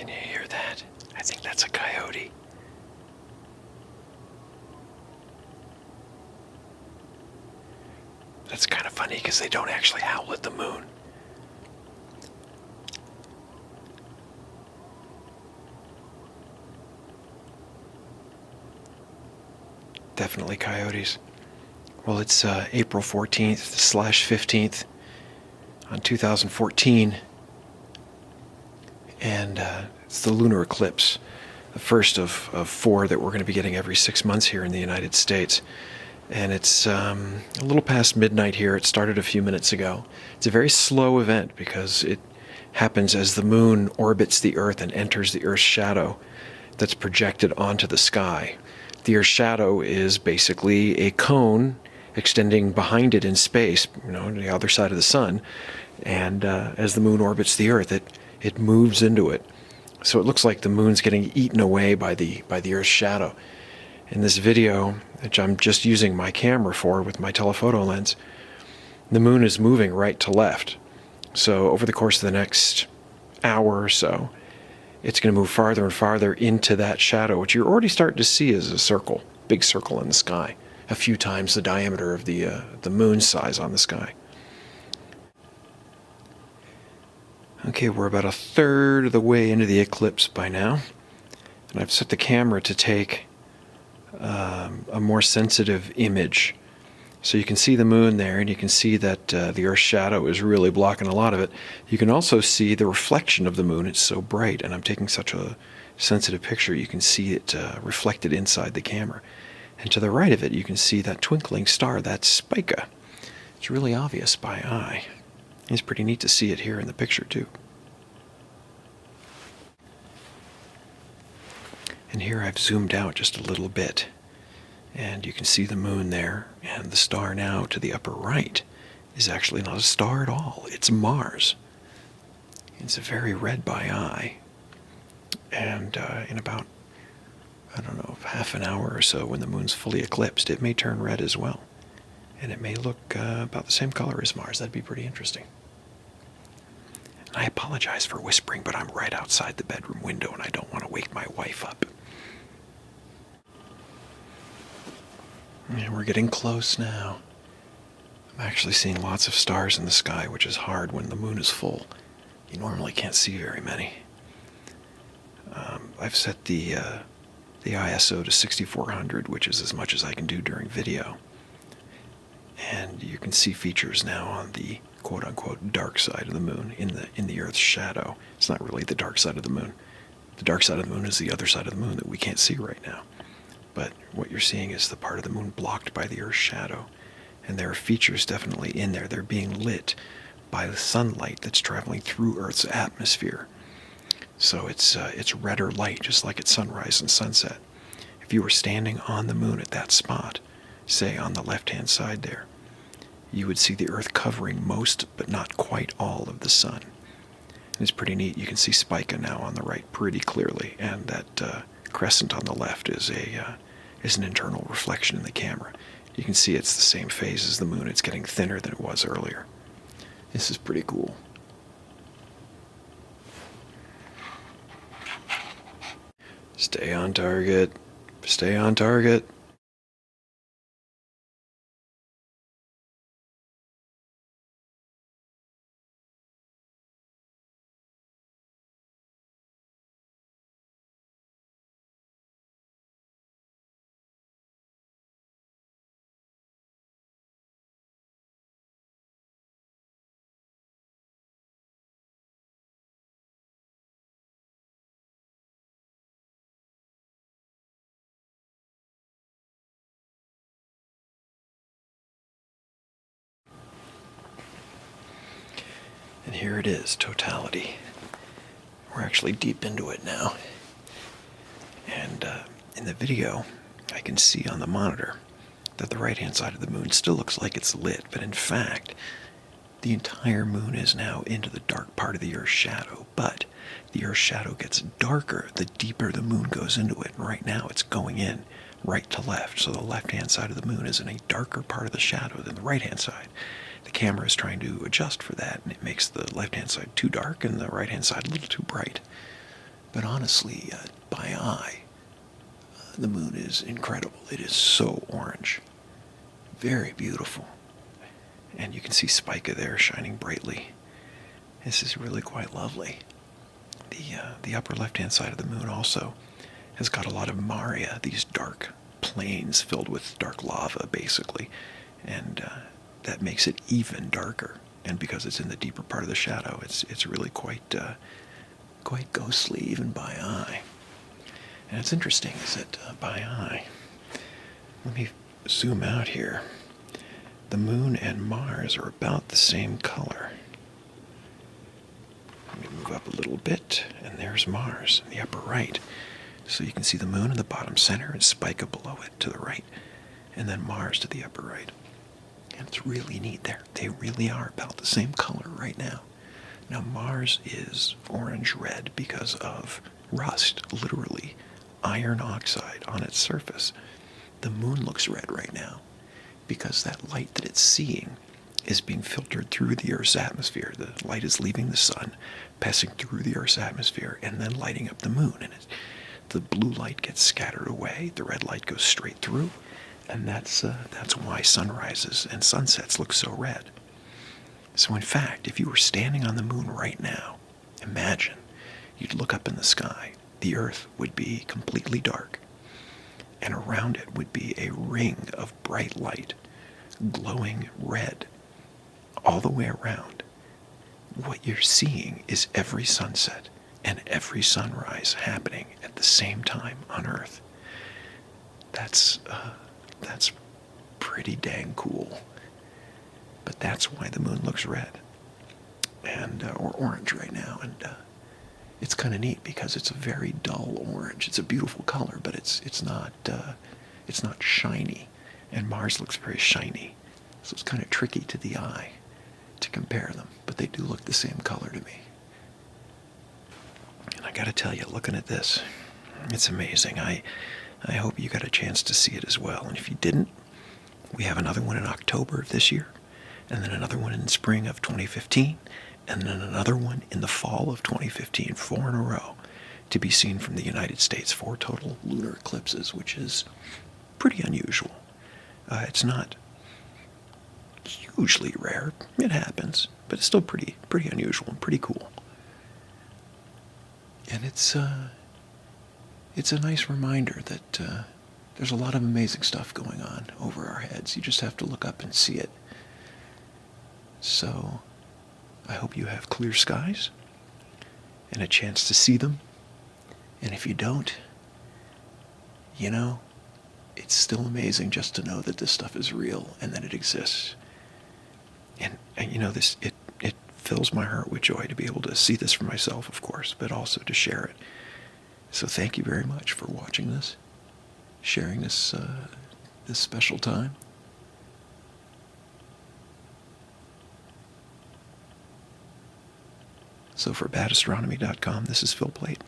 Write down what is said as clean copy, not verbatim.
Can you hear that? I think that's a coyote. That's kind of funny because they don't actually howl at the moon. Definitely coyotes. Well, it's April 14th/15th on 2014, and it's the lunar eclipse, the first of 4 that we're going to be getting every 6 months here in the United States. And it's a little past midnight here. It started a few minutes ago. It's a very slow event because it happens as the moon orbits the Earth and enters the Earth's shadow that's projected onto the sky. The Earth's shadow is basically a cone extending behind it in space, on the other side of the sun. And as the moon orbits the Earth, it moves into it. So it looks like the moon's getting eaten away by the Earth's shadow. In this video, which I'm just using my camera for with my telephoto lens, the moon is moving right to left. So over the course of the next hour or so, it's going to move farther and farther into that shadow, which you're already starting to see as a circle, big circle in the sky, a few times the diameter of the moon's size on the sky. Okay, we're about 1/3 of the way into the eclipse by now, and I've set the camera to take a more sensitive image. So you can see the moon there, and you can see that the Earth's shadow is really blocking a lot of it. You can also see the reflection of the moon. It's so bright, and I'm taking such a sensitive picture, you can see it reflected inside the camera. And to the right of it, you can see that twinkling star. That's Spica. It's really obvious by eye. It's pretty neat to see it here in the picture, too. And here I've zoomed out just a little bit, and you can see the moon there, and the star now to the upper right is actually not a star at all. It's Mars. It's very red by eye, and in about, I don't know, half an hour or so, when the moon's fully eclipsed, it may turn red as well, and it may look about the same color as Mars. That'd be pretty interesting. And I apologize for whispering, but I'm right outside the bedroom window, and I don't want to wake my wife up. And we're getting close now. I'm actually seeing lots of stars in the sky, which is hard when the moon is full. You normally can't see very many. I've set the ISO to 6400, which is as much as I can do during video. And you can see features now on the quote-unquote dark side of the moon, in the Earth's shadow. It's not really the dark side of the moon. The dark side of the moon is the other side of the moon that we can't see right now. But what you're seeing is the part of the moon blocked by the Earth's shadow. And there are features definitely in there. They're being lit by the sunlight that's traveling through Earth's atmosphere. So it's redder light, just like at sunrise and sunset. If you were standing on the moon at that spot, say on the left-hand side there, you would see the Earth covering most, but not quite all, of the sun. And it's pretty neat. You can see Spica now on the right pretty clearly, and that crescent on the left is an internal reflection in the camera. You can see it's the same phase as the moon. It's getting thinner than it was earlier. This is pretty cool. Stay on target. Stay on target. And here it is, totality. We're actually deep into it now. And in the video, I can see on the monitor that the right-hand side of the moon still looks like it's lit, but in fact, the entire moon is now into the dark part of the Earth's shadow. But the Earth's shadow gets darker the deeper the moon goes into it. And right now, it's going in right to left. So the left-hand side of the moon is in a darker part of the shadow than the right-hand side. The camera is trying to adjust for that, and it makes the left-hand side too dark and the right-hand side a little too bright. But honestly, by eye, the moon is incredible. It is so orange. Very beautiful. And you can see Spica there shining brightly. This is really quite lovely. The upper left-hand side of the moon also has got a lot of Maria, these dark plains filled with dark lava, basically. And that makes it even darker. And because it's in the deeper part of the shadow, it's really quite ghostly, even by eye. And it's interesting is that by eye, let me zoom out here. The moon and Mars are about the same color. Let me move up a little bit, and there's Mars in the upper right. So you can see the moon in the bottom center and Spica below it to the right, and then Mars to the upper right. And it's really neat there. They really are about the same color right now. Now Mars is orange-red because of rust, literally iron oxide on its surface. The moon looks red right now because that light that it's seeing is being filtered through the Earth's atmosphere. The light is leaving the sun, passing through the Earth's atmosphere, and then lighting up the moon. And the blue light gets scattered away, the red light goes straight through, and that's why sunrises and sunsets look so red. So in fact, if you were standing on the moon right now, imagine you'd look up in the sky. The Earth would be completely dark, and around it would be a ring of bright light, glowing red, all the way around. What you're seeing is every sunset and every sunrise happening at the same time on Earth. That's pretty dang cool. But that's why the moon looks red, and or orange right now, and it's kind of neat because it's a very dull orange. It's a beautiful color, but it's not shiny, and Mars looks very shiny, so it's kind of tricky to the eye to compare them, but they do look the same color to me. And I got to tell you, looking at this, it's amazing. I hope you got a chance to see it as well, and if you didn't, we have another one in October of this year, and then another one in spring of 2015, and then another one in the fall of 2015, 4 in a row, to be seen from the United States, 4 total lunar eclipses, which is pretty unusual. It's not hugely rare. It happens, but it's still pretty unusual and pretty cool. And it's a nice reminder that there's a lot of amazing stuff going on over our heads. You just have to look up and see it. So I hope you have clear skies and a chance to see them. And if you don't, it's still amazing just to know that this stuff is real and that it exists. And this it fills my heart with joy to be able to see this for myself, of course, but also to share it. So thank you very much for watching this, sharing this special time. So for badastronomy.com, this is Phil Plate.